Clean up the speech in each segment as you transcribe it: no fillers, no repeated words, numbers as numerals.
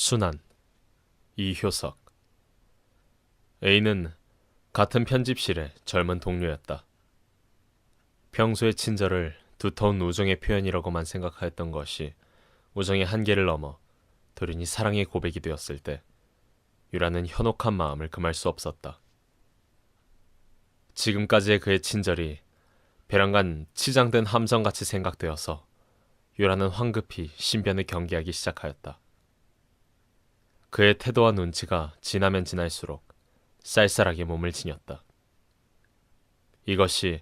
순환, 이효석. A는 같은 편집실의 젊은 동료였다. 평소의 친절을 두터운 우정의 표현이라고만 생각하였던 것이 우정의 한계를 넘어 돌연히 사랑의 고백이 되었을 때 유라는 현혹한 마음을 금할 수 없었다. 지금까지의 그의 친절이 배란간 치장된 함정같이 생각되어서 유라는 황급히 신변을 경계하기 시작하였다. 그의 태도와 눈치가 지나면 지날수록 쌀쌀하게 몸을 지녔다. 이것이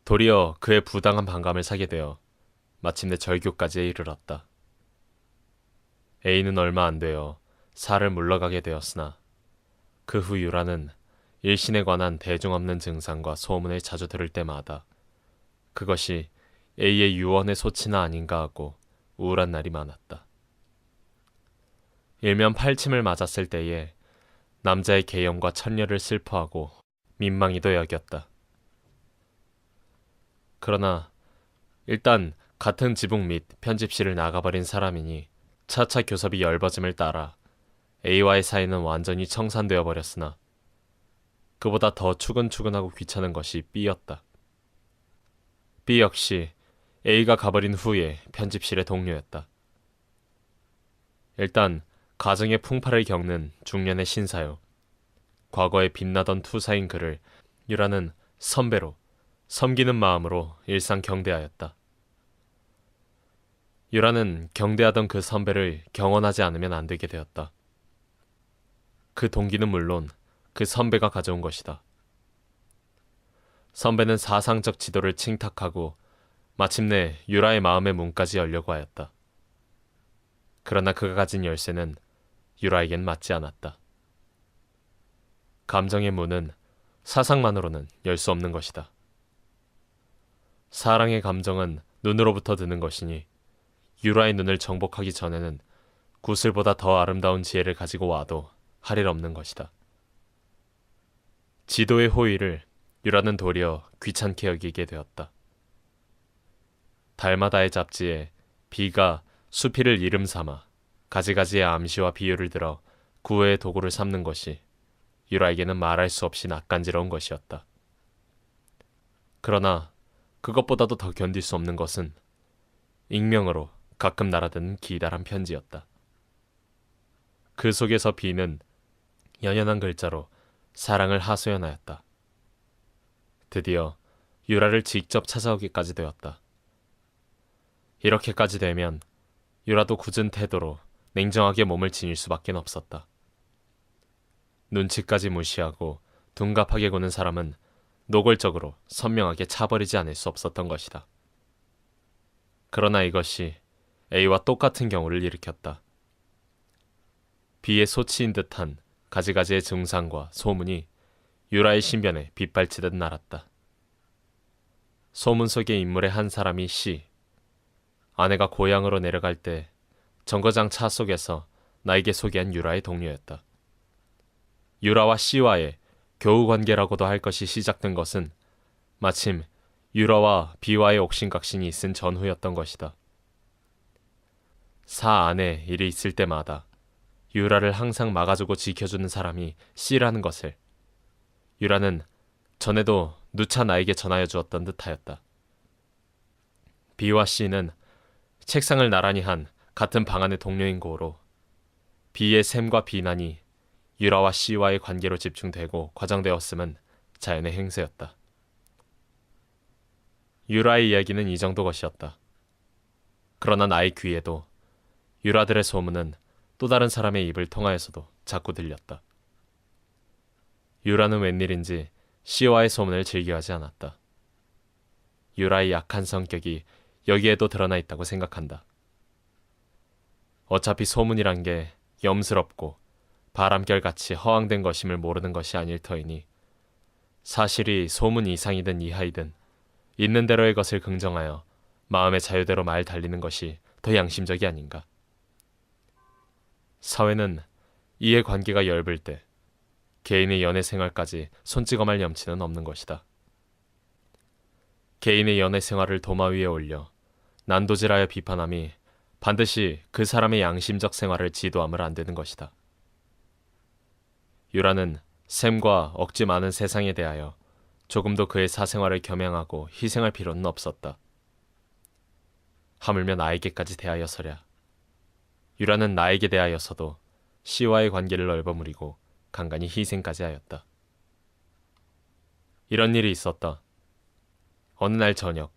도리어 그의 부당한 반감을 사게 되어 마침내 절교까지 이르렀다. A는 얼마 안 되어 사를 물러가게 되었으나 그 후 유라는 일신에 관한 대중 없는 증상과 소문을 자주 들을 때마다 그것이 A의 유언의 소치나 아닌가 하고 우울한 날이 많았다. 일면 팔침을 맞았을 때에 남자의 계엄과 천녀를 슬퍼하고 민망히도 여겼다. 그러나 일단 같은 지붕 및 편집실을 나가버린 사람이니 차차 교섭이 엷어짐을 따라 A와의 사이는 완전히 청산되어 버렸으나 그보다 더 추근추근하고 귀찮은 것이 B였다. B 역시 A가 가버린 후에 편집실의 동료였다. 일단 가정의 풍파를 겪는 중년의 신사요. 과거에 빛나던 투사인 그를 유라는 선배로 섬기는 마음으로 일상 경대하였다. 유라는 경대하던 그 선배를 경원하지 않으면 안 되게 되었다. 그 동기는 물론 그 선배가 가져온 것이다. 선배는 사상적 지도를 칭탁하고 마침내 유라의 마음의 문까지 열려고 하였다. 그러나 그가 가진 열쇠는 유라에겐 맞지 않았다. 감정의 문은 사상만으로는 열 수 없는 것이다. 사랑의 감정은 눈으로부터 드는 것이니 유라의 눈을 정복하기 전에는 구슬보다 더 아름다운 지혜를 가지고 와도 할 일 없는 것이다. 지도의 호의를 유라는 도리어 귀찮게 여기게 되었다. 달마다의 잡지에 B가 수필을 이름 삼아 가지가지의 암시와 비유를 들어 구애의 도구를 삼는 것이 유라에게는 말할 수 없이 낯간지러운 것이었다. 그러나 그것보다도 더 견딜 수 없는 것은 익명으로 가끔 날아드는 기다란 편지였다. 그 속에서 B는 연연한 글자로 사랑을 하소연하였다. 드디어 유라를 직접 찾아오기까지 되었다. 이렇게까지 되면 유라도 굳은 태도로 냉정하게 몸을 지닐 수밖에 없었다. 눈치까지 무시하고 둔갑하게 구는 사람은 노골적으로 선명하게 차버리지 않을 수 없었던 것이다. 그러나 이것이 A와 똑같은 경우를 일으켰다. B의 소치인 듯한 가지가지의 증상과 소문이 유라의 신변에 빗발치듯 날았다. 소문 속의 인물의 한 사람이 C. 아내가 고향으로 내려갈 때 정거장 차 속에서 나에게 소개한 유라의 동료였다. 유라와 C와의 교우 관계라고도 할 것이 시작된 것은 마침 유라와 B와의 옥신각신이 있은 전후였던 것이다. 사 안에 일이 있을 때마다 유라를 항상 막아주고 지켜주는 사람이 C라는 것을 유라는 전에도 누차 나에게 전하여 주었던 듯하였다. B와 C는 책상을 나란히 한 같은 방 안의 동료인 고로 B의 샘과 비난이 유라와 C와의 관계로 집중되고 과장되었음은 자연의 행세였다. 유라의 이야기는 이 정도 것이었다. 그러나 나의 귀에도 유라들의 소문은 또 다른 사람의 입을 통하여서도 자꾸 들렸다. 유라는 웬일인지 C와의 소문을 즐겨하지 않았다. 유라의 약한 성격이 여기에도 드러나 있다고 생각한다. 어차피 소문이란 게 염스럽고 바람결같이 허황된 것임을 모르는 것이 아닐 터이니 사실이 소문 이상이든 이하이든 있는 대로의 것을 긍정하여 마음의 자유대로 말 달리는 것이 더 양심적이 아닌가. 사회는 이해 관계가 엷을 때 개인의 연애 생활까지 손찌검할 염치는 없는 것이다. 개인의 연애 생활을 도마 위에 올려 난도질하여 비판함이 반드시 그 사람의 양심적 생활을 지도하면 안 되는 것이다. 유라는 샘과 억지 많은 세상에 대하여 조금도 그의 사생활을 겸양하고 희생할 필요는 없었다. 하물며 나에게까지 대하여서랴. 유라는 나에게 대하여서도 씨와의 관계를 넓어무리고 간간히 희생까지 하였다. 이런 일이 있었다. 어느 날 저녁,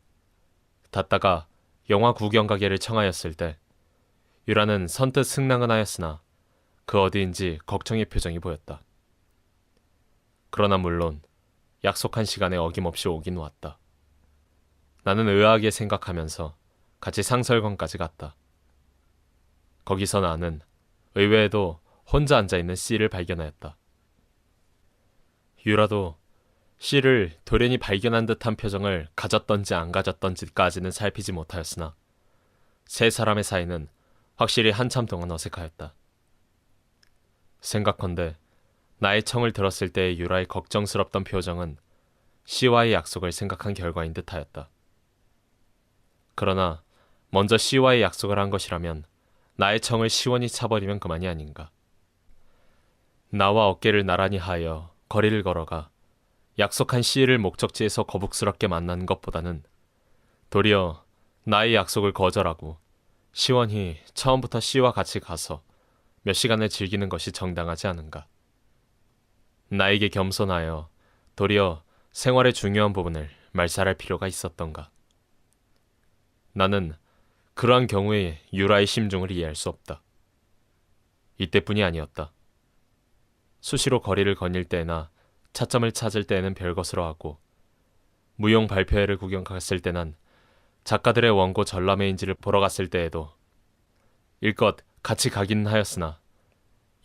닫다가 영화 구경 가게를 청하였을 때 유라는 선뜻 승낙은 하였으나 그 어디인지 걱정의 표정이 보였다. 그러나 물론 약속한 시간에 어김없이 오긴 왔다. 나는 의아하게 생각하면서 같이 상설관까지 갔다. 거기서 나는 의외에도 혼자 앉아있는 C를 발견하였다. 유라도 C를 돌연히 발견한 듯한 표정을 가졌던지 안 가졌던지까지는 살피지 못하였으나 세 사람의 사이는 확실히 한참 동안 어색하였다. 생각컨대 나의 청을 들었을 때의 유라의 걱정스럽던 표정은 C와의 약속을 생각한 결과인 듯하였다. 그러나 먼저 C와의 약속을 한 것이라면 나의 청을 시원히 차버리면 그만이 아닌가. 나와 어깨를 나란히 하여 거리를 걸어가 약속한 C를 목적지에서 거북스럽게 만나는 것보다는 도리어 나의 약속을 거절하고 시원히 처음부터 C와 같이 가서 몇 시간을 즐기는 것이 정당하지 않은가. 나에게 겸손하여 도리어 생활의 중요한 부분을 말살할 필요가 있었던가. 나는 그러한 경우에 유라의 심중을 이해할 수 없다. 이때뿐이 아니었다. 수시로 거리를 거닐 때나 차점을 찾을 때에는 별것으로 하고 무용 발표회를 구경 갔을 때난 작가들의 원고 전람회인지를 보러 갔을 때에도 일껏 같이 가기는 하였으나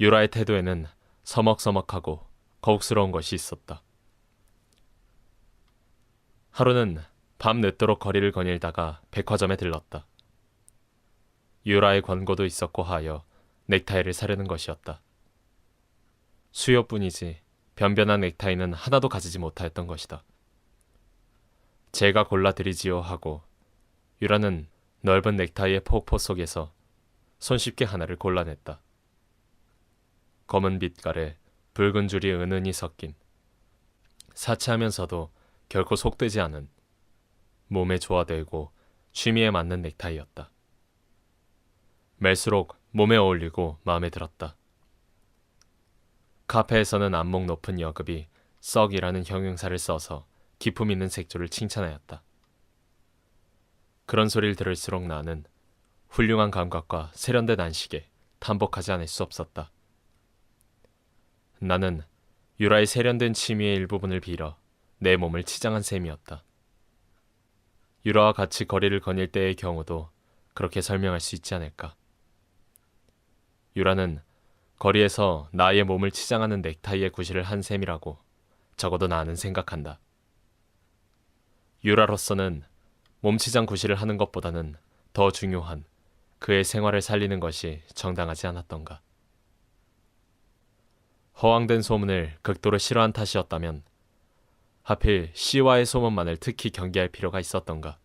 유라의 태도에는 서먹서먹하고 거북스러운 것이 있었다. 하루는 밤 늦도록 거리를 거닐다가 백화점에 들렀다. 유라의 권고도 있었고 하여 넥타이를 사려는 것이었다. 수요뿐이지 변변한 넥타이는 하나도 가지지 못하였던 것이다. 제가 골라드리지요 하고 유라는 넓은 넥타이의 폭포 속에서 손쉽게 하나를 골라냈다. 검은 빛깔에 붉은 줄이 은은히 섞인 사치하면서도 결코 속되지 않은 몸에 조화되고 취미에 맞는 넥타이였다. 멜수록 몸에 어울리고 마음에 들었다. 카페에서는 안목 높은 여급이 썩이라는 형용사를 써서 기품 있는 색조를 칭찬하였다. 그런 소리를 들을수록 나는 훌륭한 감각과 세련된 안식에 탐복하지 않을 수 없었다. 나는 유라의 세련된 취미의 일부분을 빌어 내 몸을 치장한 셈이었다. 유라와 같이 거리를 거닐 때의 경우도 그렇게 설명할 수 있지 않을까. 유라는 거리에서 나의 몸을 치장하는 넥타이의 구실을 한 셈이라고 적어도 나는 생각한다. 유라로서는 몸치장 구실을 하는 것보다는 더 중요한 그의 생활을 살리는 것이 정당하지 않았던가. 허황된 소문을 극도로 싫어한 탓이었다면 하필 C와의 소문만을 특히 경계할 필요가 있었던가.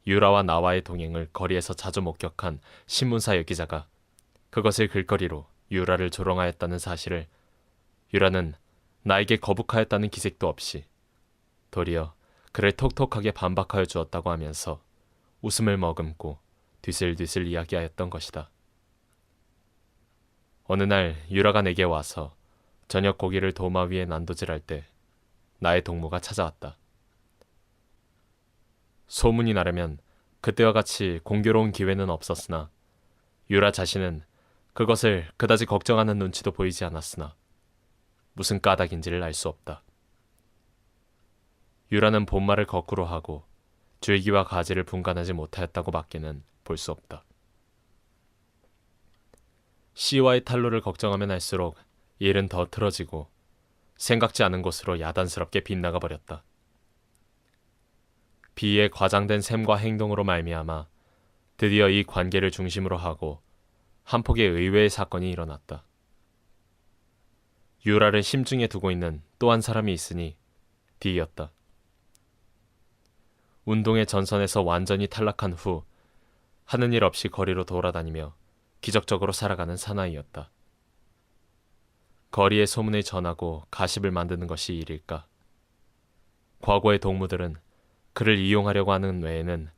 유라와 나와의 동행을 거리에서 자주 목격한 신문사 여기자가 그것을 글거리로 유라를 조롱하였다는 사실을 유라는 나에게 거북하였다는 기색도 없이 도리어 그를 톡톡하게 반박하여 주었다고 하면서 웃음을 머금고 뒤슬뒤슬 이야기하였던 것이다. 어느 날 유라가 내게 와서 저녁 고기를 도마 위에 난도질할 때 나의 동무가 찾아왔다. 소문이 나려면 그때와 같이 공교로운 기회는 없었으나 유라 자신은 그것을 그다지 걱정하는 눈치도 보이지 않았으나 무슨 까닭인지를 알 수 없다. 유라는 본말을 거꾸로 하고 줄기와 가지를 분간하지 못하였다고 밖에는 볼 수 없다. C와의 탈로를 걱정하면 할수록 일은 더 틀어지고 생각지 않은 곳으로 야단스럽게 빗나가 버렸다. B의 과장된 셈과 행동으로 말미암아 드디어 이 관계를 중심으로 하고 한 폭의 의외의 사건이 일어났다. 유라를 심중에 두고 있는 또 한 사람이 있으니 D였다. 운동의 전선에서 완전히 탈락한 후 하는 일 없이 거리로 돌아다니며 기적적으로 살아가는 사나이였다. 거리에 소문을 전하고 가십을 만드는 것이 일일까? 과거의 동무들은 그를 이용하려고 하는 외에는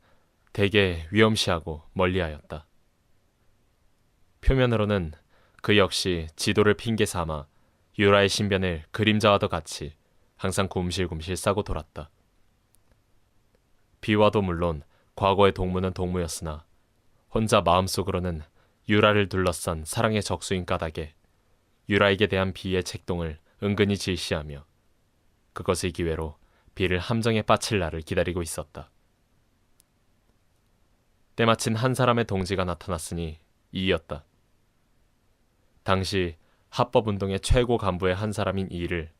대개 위험시하고 멀리하였다. 표면으로는 그 역시 지도를 핑계 삼아 유라의 신변을 그림자와도 같이 항상 굼실굼실 싸고 돌았다. 비와도 물론 과거의 동무는 동무였으나 혼자 마음속으로는 유라를 둘러싼 사랑의 적수인 까닭에 유라에게 대한 비의 책동을 은근히 질시하며 그것의 기회로 비를 함정에 빠칠 날을 기다리고 있었다. 때마침 한 사람의 동지가 나타났으니 이였다. 당시 합법운동의 최고 간부의 한 사람인 이를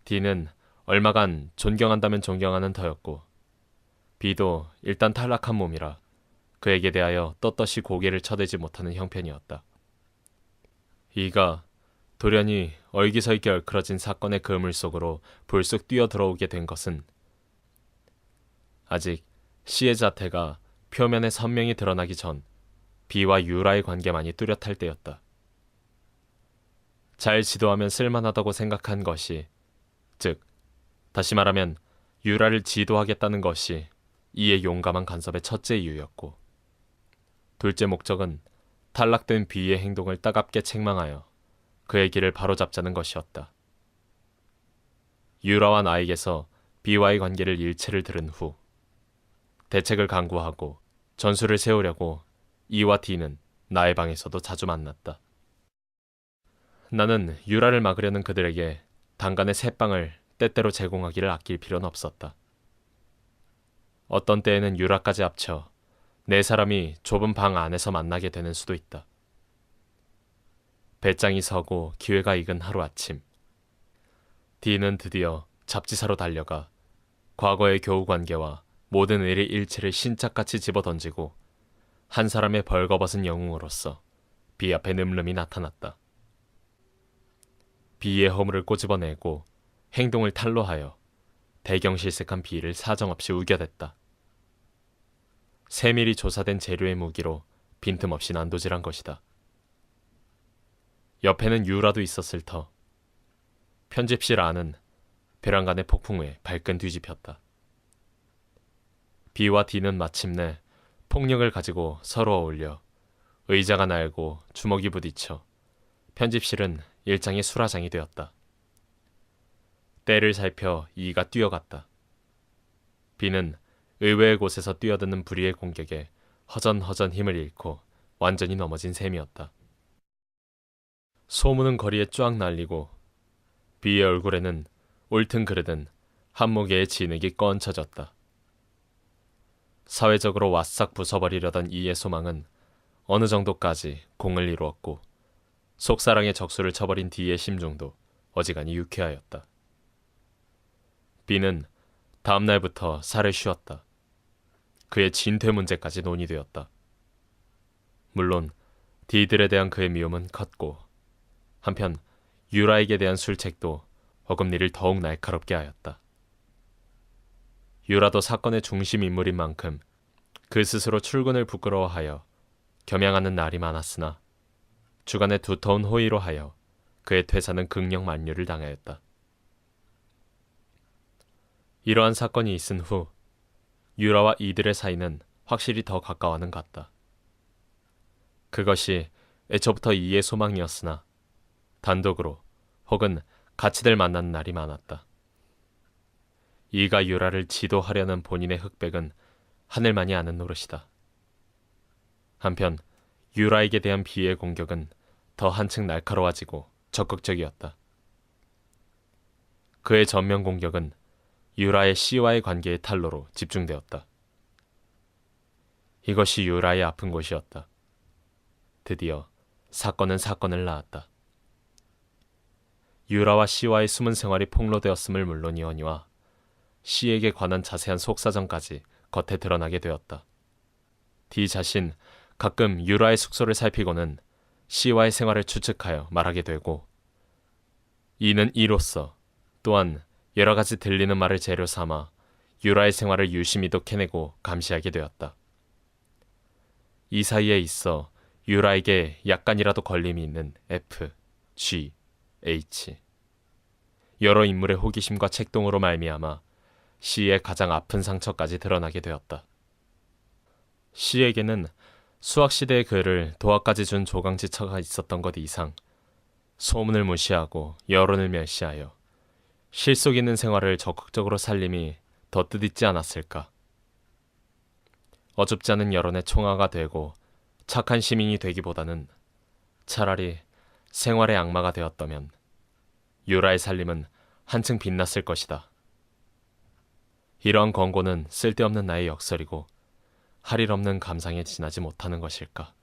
디는 얼마간 존경한다면 존경하는 터였고 비도 일단 탈락한 몸이라 그에게 대하여 떳떳이 고개를 쳐들지 못하는 형편이었다. 이가 돌연히 얼기설기 얼크러진 사건의 그물 속으로 불쑥 뛰어들어오게 된 것은 아직 시의 자태가 표면에 선명히 드러나기 전 비와 유라의 관계만이 뚜렷할 때였다. 잘 지도하면 쓸만하다고 생각한 것이, 즉 다시 말하면 유라를 지도하겠다는 것이 이의 용감한 간섭의 첫째 이유였고, 둘째 목적은 탈락된 비의 행동을 따갑게 책망하여 그의 길을 바로잡자는 것이었다. 유라와 나에게서 비와의 관계를 일체를 들은 후 대책을 강구하고 전술을 세우려고 이와 디는 나의 방에서도 자주 만났다. 나는 유라를 막으려는 그들에게 단간의 새빵을 때때로 제공하기를 아낄 필요는 없었다. 어떤 때에는 유라까지 합쳐 네 사람이 좁은 방 안에서 만나게 되는 수도 있다. 배짱이 서고 기회가 익은 하루아침, 디는 드디어 잡지사로 달려가 과거의 교우관계와 모든 일의 일체를 신짝같이 집어던지고 한 사람의 벌거벗은 영웅으로서 비 앞에 늠름히 나타났다. 비의 허물을 꼬집어내고 행동을 탄로하여 대경실색한 비를 사정없이 우겨댔다. 세밀히 조사된 재료의 무기로 빈틈없이 난도질한 것이다. 옆에는 유라도 있었을 터. 편집실 안은 베란간의 폭풍에 발끈 뒤집혔다. 비와 디는 마침내 폭력을 가지고 서로 어울려 의자가 날고 주먹이 부딪혀 편집실은 일장의 수라장이 되었다. 때를 살펴 이가 뛰어갔다. 비는 의외의 곳에서 뛰어드는 불의의 공격에 허전허전 힘을 잃고 완전히 넘어진 셈이었다. 소문은 거리에 쫙 날리고 비의 얼굴에는 옳든 그르든 한무개의 진흙이 꺼얹혀졌다. 사회적으로 와싹 부숴버리려던 이의 소망은 어느 정도까지 공을 이루었고 속사랑의 적수를 쳐버린 디의 심중도 어지간히 유쾌하였다. 비는 다음 날부터 살을 쉬었다. 그의 진퇴 문제까지 논의되었다. 물론 디들에 대한 그의 미움은 컸고 한편 유라에게 대한 술책도 어금니를 더욱 날카롭게 하였다. 유라도 사건의 중심 인물인 만큼 그 스스로 출근을 부끄러워하여 겸양하는 날이 많았으나 주간의 두터운 호의로 하여 그의 퇴사는 극력 만류를 당하였다. 이러한 사건이 있은 후 유라와 이들의 사이는 확실히 더 가까워는 갔다. 그것이 애초부터 이의 소망이었으나 단독으로 혹은 같이들 만나는 날이 많았다. 이가 유라를 지도하려는 본인의 흑백은 하늘만이 아는 노릇이다. 한편 유라에게 대한 비의 공격은 더 한층 날카로워지고 적극적이었다. 그의 전면 공격은 유라의 씨와의 관계의 탄로로 집중되었다. 이것이 유라의 아픈 곳이었다. 드디어 사건은 사건을 낳았다. 유라와 씨와의 숨은 생활이 폭로되었음을 물론이거니와 씨에게 관한 자세한 속사정까지 겉에 드러나게 되었다. 디 자신 가끔 유라의 숙소를 살피고는 씨와의 생활을 추측하여 말하게 되고 이는 이로써 또한 여러 가지 들리는 말을 재료 삼아 유라의 생활을 유심히도 캐내고 감시하게 되었다. 이 사이에 있어 유라에게 약간이라도 걸림이 있는 F, G, H. 여러 인물의 호기심과 책동으로 말미암아 C의 가장 아픈 상처까지 드러나게 되었다. C에게는 수학시대의 그를 도화까지 준 조강지처가 있었던 것 이상 소문을 무시하고 여론을 멸시하여 실속 있는 생활을 적극적으로 살림이 더 뜻있지 않았을까. 어줍지 않은 여론의 총아가 되고 착한 시민이 되기보다는 차라리 생활의 악마가 되었다면 유라의 살림은 한층 빛났을 것이다. 이러한 권고는 쓸데없는 나의 역설이고 할 일 없는 감상에 지나지 못하는 것일까.